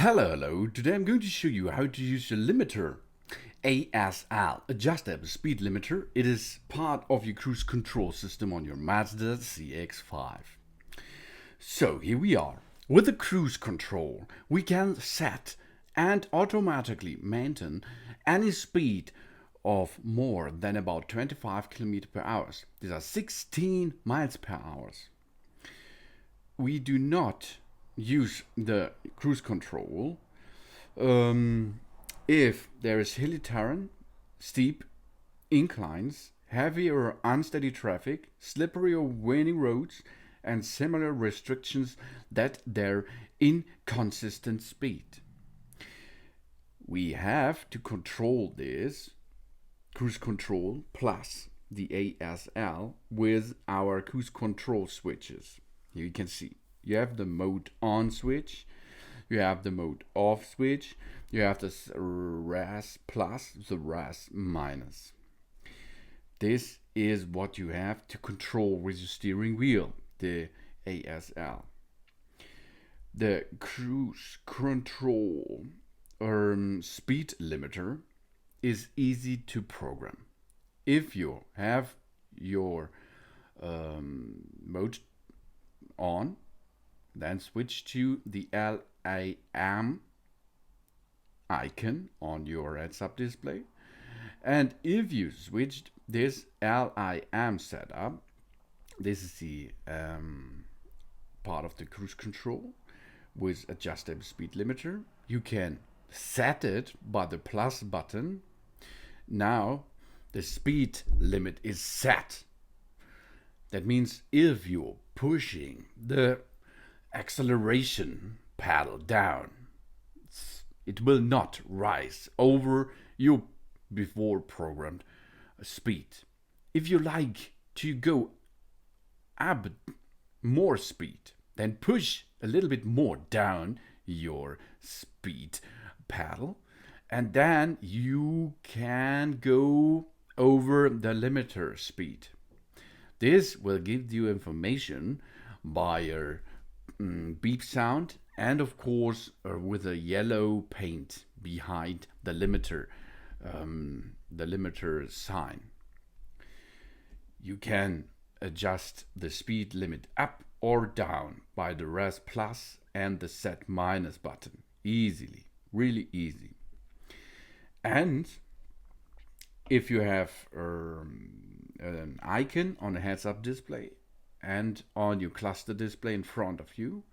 Hello, today I'm going to show you how to use the limiter ASL, Adjustable Speed Limiter. It is part of your cruise control system on your Mazda CX-5. So here we are. With the cruise control, we can set and automatically maintain any speed of more than about 25 km per hour. These are 16 miles per hour. We do not use the cruise control if there is hilly terrain, steep inclines, heavy or unsteady traffic, slippery or winding roads, and similar restrictions that they're inconsistent speed. We have to control this cruise control plus the ASL with our cruise control switches. Here you can see you have the mode on switch, you have the mode off switch, you have the RAS plus, the RAS minus. This is what you have to control with your steering wheel, the ASL. The cruise control speed limiter is easy to program. If you have your mode on, then switch to the LIM icon on your heads-up display. And if you switched this LIM setup, this is the part of the cruise control with adjustable speed limiter. You can set it by the plus button. Now the speed limit is set. That means if you're pushing the acceleration pedal down, it will not rise over your before programmed speed. If you like to go up more speed, then push a little bit more down your speed pedal, and then you can go over the limiter speed. This will give you information by a beep sound and of course with a yellow paint behind the limiter sign. You can adjust the speed limit up or down by the RAS plus and the set minus button easily, really easy. And if you have an icon on a heads-up display and on your cluster display in front of you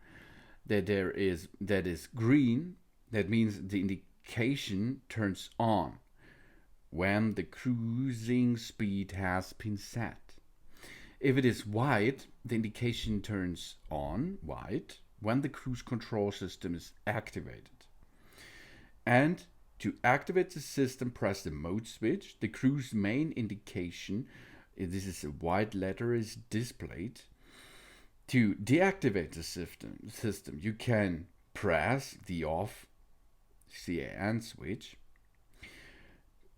that is green, that means the indication turns on when the cruising speed has been set. If it is white, the indication turns on white when the cruise control system is activated. And to activate the system, press the mode switch. The cruise main indication, this is a white letter, is displayed. To deactivate the system, you can press the off CAN switch.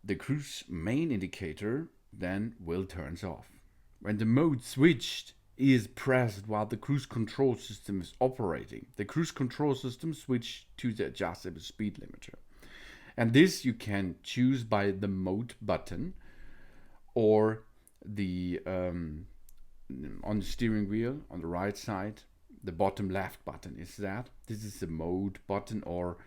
The cruise main indicator then will turn off. When the mode switched is pressed while the cruise control system is operating, the cruise control system switches to the adjustable speed limiter. And this you can choose by the mode button or the on the steering wheel on the right side, the bottom left button is that. This is the mode button or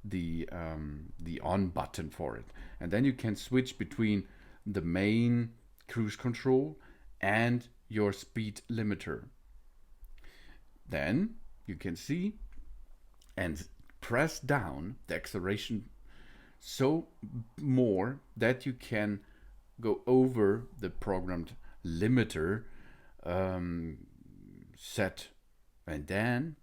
the on button for it. And then you can switch between the main cruise control and your speed limiter. Then you can see and press down the acceleration so more that you can go over the programmed limiter set, and then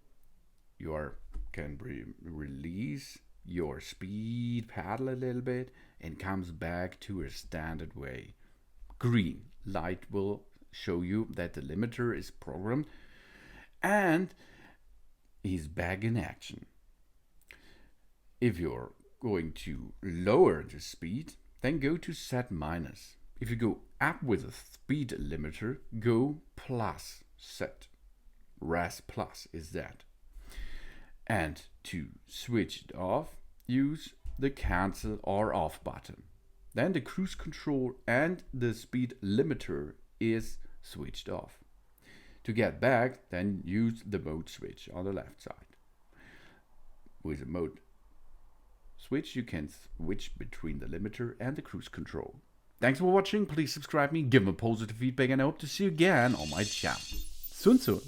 you can release your speed pedal a little bit and comes back to a standard way. Green light will show you that the limiter is programmed and is back in action. If you're going to lower the speed, then go to set minus. If you go up with a speed limiter, go plus set. RAS plus is that. And To switch it off, use the cancel or off button. Then the cruise control and the speed limiter is switched off. To get back, then use the mode switch on the left side. With the mode switch, you can switch between the limiter and the cruise control. Thanks for watching. Please subscribe me, give me positive feedback, and I hope to see you again on my channel. Soon.